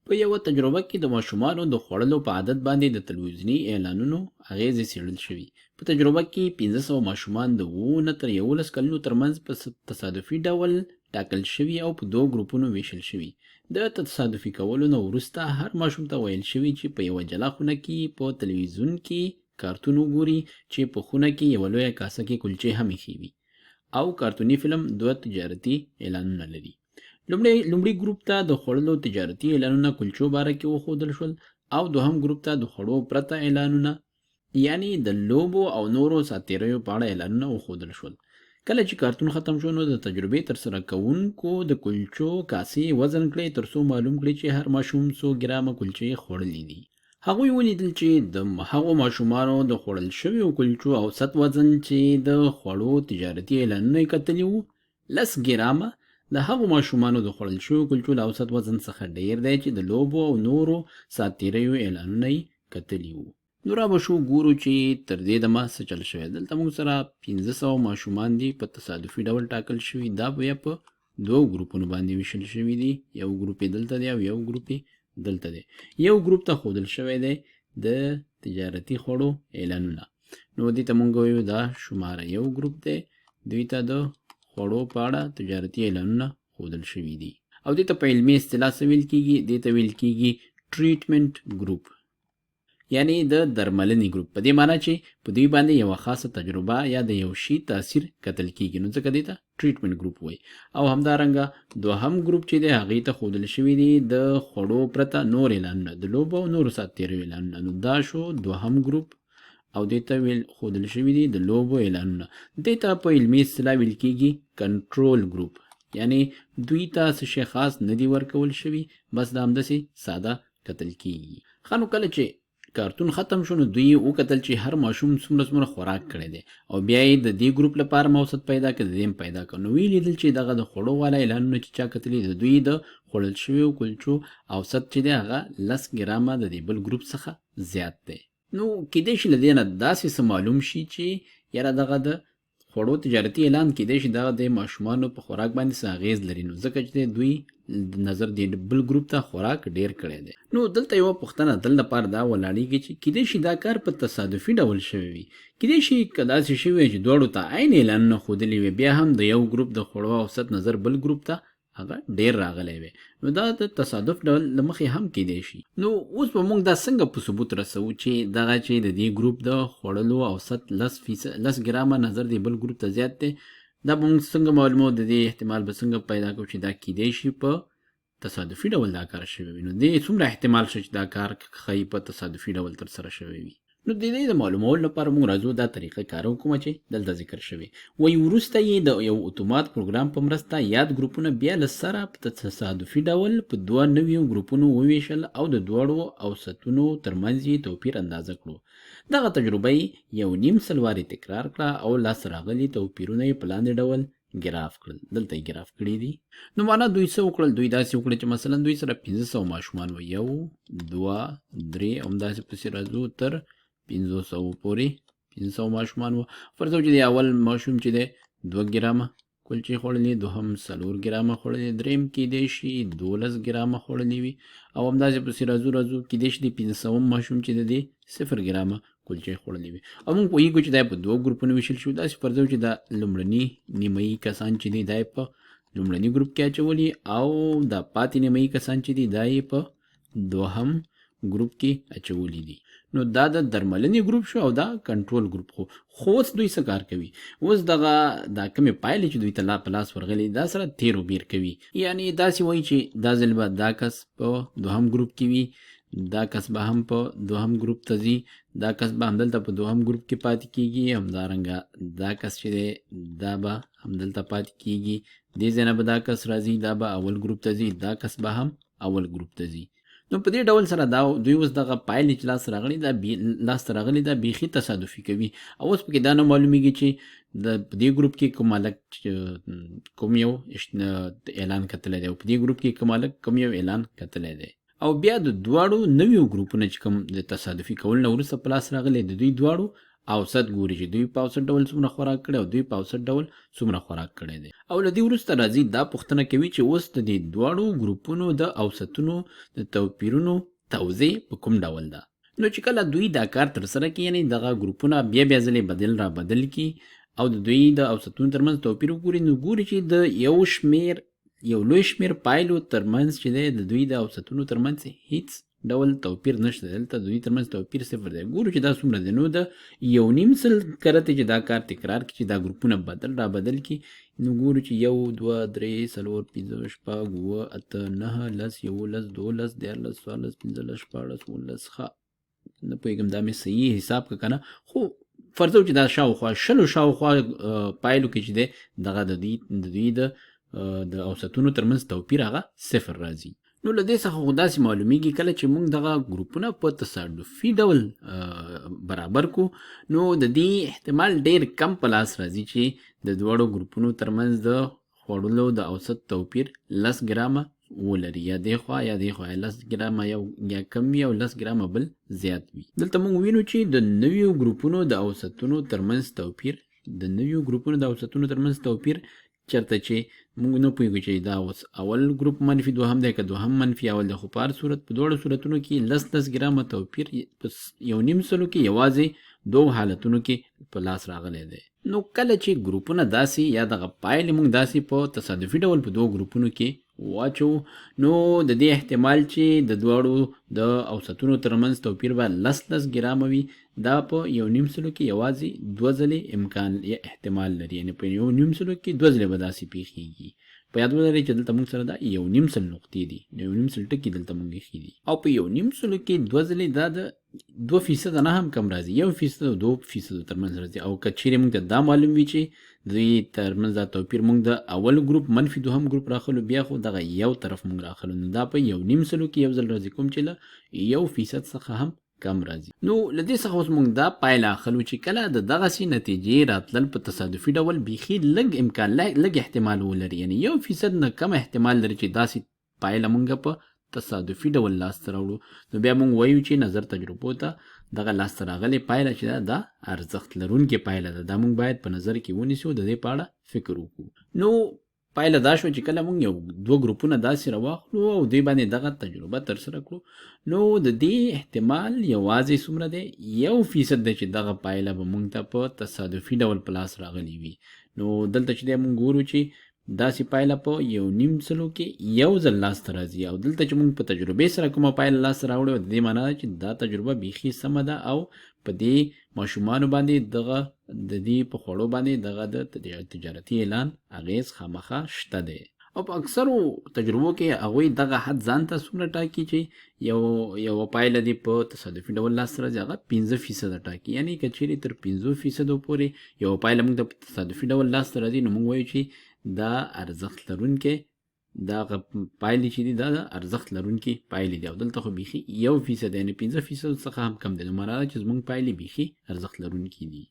په یوه تجربه کې د ماشومانو د خوړلو په عادت باندې د تلویزیوني اعلانونو اغیزې څیړل شوي. په تجربه کې 1500 ماشومان د 7 نه تر 11 کلونو ترمنځ په تصادفي ډول ټاکل شوي او په دوه ګروپونو ویشل شوي. د تصادفي کولو نه وروسته هر ماشوم ته ویل شوي چې په یوه جلا خونه کې په تلویزیون کې کارتون وګوري چې په خونه کې یوه لویه کاسه کې کلچې هم ایښي وي او کارتوني فلم دوه تجارتي اعلانونه لري. لومړي ګروپ ته د خوړلو تجارتي اعلانونه کلچو باره کې وښودل شول او دوهم ګروپ ته د خوړو پرته اعلانونه یعنی د لوبو او نورو ساتیریو په اړه اعلانونه وښودل شول. کله چې کارتون ختم شو نو د تجربې ترسره کوونکو د کلچو کاسې وزن کړې ترڅو معلوم کړي چې هر ماشوم څو ګرامه کلچې خوړلي دي. هغوی ولیدل چې د هغو ماشومانو د خوړل شویو کلچو اوسط وزن چې د خوړو تجارتي اعلانونه یې کتلي وو 10 ګرامه د هغو ماشومانو د خوړل شویو کلچو له اوسط وزن څخه ډیر دی چې د لوبو او نورو ساتیریو اعلانونه یې کتلي وو. نو را به شو ګورو چې تر دې دمه څه چل شوی. دلته موږ سره 1500 ماشومان دي په تصادفي ډول ټاکل شوي. دا بیا په دوه ګروپونو باندې ویشل شوي دي. یو ګروپ یې دلته دی او یو ګروپ یې دلته دی. یو ګروپ ته ښودل شوی دی د تجارتي خوړو اعلانونه. نو دې ته موږ وایو دا شماره یو ګروپ دی. دوی ته د خوړو په اړه تجارتي اعلانونه ښودل شوي دي او دې ته په علمي اصطلاح څه ویل کیږي؟ دې ته ویل کیږي ټریټمنټ ګروپ یعنی د درملنې ګروپ. په دې معنی چې په دوی باندې یوه خاصه تجربه یا د یو شي تاثیر کتل کیږي نو ځکه دې ته ټریټمنټ ګروپ وایي. او همدارنګه دوهم ګروپ چې دی هغې ته ښودل شوي دي د خوړو پرته نور اعلانونه د لوبو او نورو ساتیریو اعلانونه. نو دا شو دوهم ګروپ او دې ته ښودل شوي دي د لوبو اعلانونه. دې ته په علمي اصطلاح ویل کیږي کنټرول ګروپ یعنی دوی ته څه شی خاص نه دي ورکول شوي بس دا همداسې ساده کتل کیږي. ښه نو کله چې کارتون ختم شو نو دوی وکتل چې هر ماشوم څومره خوراک کړی دی او بیا یې د دې ګروپ لپاره اوسط پیدا کړ د دې پیدا کړ. نو ویې لیدل چې دغه د خوړو والا اعلانونه چې چا کتلي د دوی د خوړل شویو کلچو اوسط چې دی هغه 10 ګرامه د دې بل ګروپ څخه زیات دی. نو کیدای شي له دې نه داسې څه معلوم شي چې یاره دغه د خوړو تجارتي اعلان کیدای شي دغه د ماشومانو په خوراک باندې څه اغیز لري نو ځکه چې دوی د نظر دی بل ګروپ ته خوراک ډیر کړی دی. نو دلته یوه پوښتنه دل لپاره دا ولاړیږي چې کیدای شي دا کار په تصادفي ډول شوی وي. کیدای شي که داسې شوی وي چې دواړو ته عین اعلانونه ښودلي وي بیا هم د یو ګروپ د خوړو اوسط نظر بل ګروپ ته هغه ډیر راغلی وي. نو دا د تصادف ډول له مخې هم کیدای شي. نو اوس به موږ دا څنګه په ثبوت رسوو چې دغه چې د دې ګروپ د خوړلو اوسط 10 ګرامه نظر دی بل ګروپ ته زیات دی؟ دا به موږ څنګه معلومو؟ د دې احتمال به څنګه پیدا کوو چې دا کیدای شي په تصادفي ډول دا کار شوی وي. نو دې څومره احتمال شي چې دا کار ښایي په تصادفي ډول ترسره شوی وي؟ نو د دې د معلومولو لپاره موږ راځو دا طریقه کاروو کومه چې دلته ذکر شوې وایي. وروسته یې د یو اتومات پروګرام په مرسته یاد ګروپونه بیا له سره په تصادفي ډول په دوه نویو ګروپونو وویشل او د دواړو اوسطونو ترمنځ یې توپیر اندازه کړو. دغه تجربه یې 1.5 سل وارې تکرار کړه او لاسته راغلي توپیرونه یې په لاندې ډول ګراف کړل. دلته یې ګراف کړي دي. نو معنا دوی څه وکړل؟ دوی داسې وکړل چې مثلا دوی سره 1500 ماشومان و 1 2 3 همداسې پسې راځو تر 500 پورې 500 ماشومان و. فرض وکړو چې د اول ماشوم چې دی 2 ګرامه کلچې خوړلې، دوهم 4 ګرامه خوړلې، دریم کیدای شي 12 ګرامه خوړلې وي او همداسې پسې راځو کیدای شي د 500 ماشوم چې دی 0 ګرامه کلچې خوړلې وي. او موږ پوهېږو چې دا په دوه ګروپونو ویشل شو. داسې فرض وکړو چې دا لومړني نیمایي کسان چې دی دا یې په لومړني ګروپ کې اچولي او دا پاتې نیمایي کسان چې دی دا یې په دوهم ګروپ کې اچولي دي. نو دا د درملنې ګروپ شو او دا کنټرول ګروپ. خو اوس دوی څه کار کوي؟ اوس دغه دا کومې پایلې چې دوی ته لا په لاس ورغلي دا سره تیر و بیر کوي. یعنی داسې وایي چې دا ځل به دا کس په دوهم ګروپ کې وي، دا کس به هم په دوهم ګروپ ته ځي، دا کس به همدلته په دوهم ګروپ کې پاتې کیږي، همدارنګه دا کس چې دی دا به همدلته پاتې کیږي، دې ځای نه به دا کس راځي دا به اول ګروپ ته ځي، دا کس به هم اول ګروپ ته ځي. نو په دې ډول سره دا دوی اوس دغه پایلې چې لاسته راغلي دا بیخي تصادفي کوي. او اوس پکې دا نه معلومیږي چې په دې ګروپ کې کوم هلک کوم یو اعلان کتلی دی او په دې ګروپ کې کوم هلک کوم یو اعلان کتلی دی. او بیا د دواړو نویو ګروپونه چې کوم د تصادفي کولو نه وروسته په لاس راغلي د دوی دواړو اوسط ګوري چې دوی په اوسط ډول څومره خوراک کړی او دوی په اوسط ډول څومره خوراک کړی دی. او له دې وروسته راځي دا پوښتنه کوي چې اوس د دې دواړو ګروپونو د اوسطونو د توپیرونو توضیح په کوم ډول ده. نو چې کله دوی دا کار ترسره کوي، یعنې دغه ګروپونه بیا ځلې بدل را بدل کړي او د دوی د اوسطونو ترمنځ توپیر وګوري، نو ګوري چې د یو لوی شمېر پایلو ترمنځ چې دی د دوی د اوسطونو ترمنځ هیڅ ډول توپیر نشته. دلته د دوی ترمنځ توپیر صفر دی. ګورو چې دا څومره دی. نو د 1.5 کرته چې دا کار تکرار کړي چې دا ګروپونه را بدل کړي، نو ګورو چې 1 2 3 4 5 6 7 8 9 10 11 12 13 14 15 16 17 ښه نه پوهېږم دا مې صحیح حساب که که نه، خو فرض چې دا شاوخوا شاوخوا پایلو کې چې دی دغه د دوی د اوسطونو ترمنځ توپیر هغه صفر راځي. نو له دې څخه خو داسې معلومیږي کله چې موږ دغه ګروپونه په تصادفي ډول برابر کو، نو د دې احتمال ډېر کم په لاس راځي چې د دواړو ګروپونو ترمنځ د خوړلو د اوسط توپیر 10 ګرامه ولري، یا دې خوا یا دې خوا 10 ګرامه یا کم وي او 10 ګرامه بل زیات وي. دلته موږ وینو چې د نویو ګروپونو د اوسطونو ترمنځ توپیر چرته چې موږ نه پوهېږو چې دا اوس اول ګروپ منفي دوهم دی که دوهم منفي اول دی، خو په هر صورت په دواړو صورتونو کې 10 ګرامه توپیر په 1.5 کې یوازې 2 حالتونو کې په لاس راغلی دی. نو کله چې ګروپونه داسې یا دغه پایلې موږ داسې په تصادفي ډول په 2 ګروپونو کې واچو، نو د دې احتمال چې د دواړو د اوسطونو ترمنځ توپیر به 10 ګرامه وي، دا په 1.5 کې یوازې 2 ځلې امکان یا احتمال لري. یعنې په 1.5 کې 2 ځلې به داسې پیښیږي. په یاد ولرئ چې دلته موږ سره دا 1.5 نقطې دي، 1.5 ټکي دلته موږ ایښي دي، او په 1.5 کې 2 ځلې دا د 2% نه هم کم راځي، 1% او 2% ترمنځ راځي. او که چیرې موږ ته دا معلوم وي چې دوی ترمنځ دا توپیر موږ د اول ګروپ منفي دوهم ګروپ راخلو، بیا خو دغه یو طرف موږ راخلو، نو دا په 1.5 کې یو ځل راځي، کوم چې له 1% څخه هم کم راځي. نو له دې څخه اوس موږ دا پایله اخلو چې کله د دغسې نتیجې راتلل په تصادفي ډول بیخي لږ امکان لږ احتمال ولري، یعنې 1% نه کم احتمال لري چې داسې پایله موږ په تصادفي ډول لاسته راوړو، نو بیا موږ وایو چې نظر تجربو ته دغه لاسته راغلې پایله چې دا ارزښت لرونکې پایله ده. دا موږ باید په نظر کې ونیسو، د دې په اړه فکر وکړو. نو پایله دا شو چې کله موږ 2 ګروپونه داسې راواخلو او دوی باندې دغه تجربه ترسره کړو، نو د دې احتمال یوازې څومره دی 1% دی چې دغه پایله به موږ ته په تصادفي ډول په لاس راغلی وي. نو دلته چې دی موږ ګورو چې داسې پایله په 1.5 کې یو ځل لاسته راځي، او دلته چې موږ په تجربې سره کومه پایله لاسته راوړو، د دې معنا ده چې دا تجربه بیخي سمه ده او په دې ماشومانو باندې د دې په خوړو باندې دغه د تجارتي اعلان اغېز خامخا شته دی. او په اکثرو تجربو کې هغوی دغه حد ځان ته څومره ټاکي چې یو پایله دې په تصادفي ډول لاسته راځي، هغه 15% ټاکي. یعنې که چیرې تر 15% پورې یو پایله موږ ته په تصادفي ډول لاسته راځي، نو موږ وایو چې دا ارزښت لرونکې دغه پایلې چې دي دا د ارزښت لرونکې پایلې دي. او دلته خو بیخي 1% یعنې 15% څخه هم کم دی، نو معنا ده چې زموږ پایلې بیخي ارزښت لرونکې دي.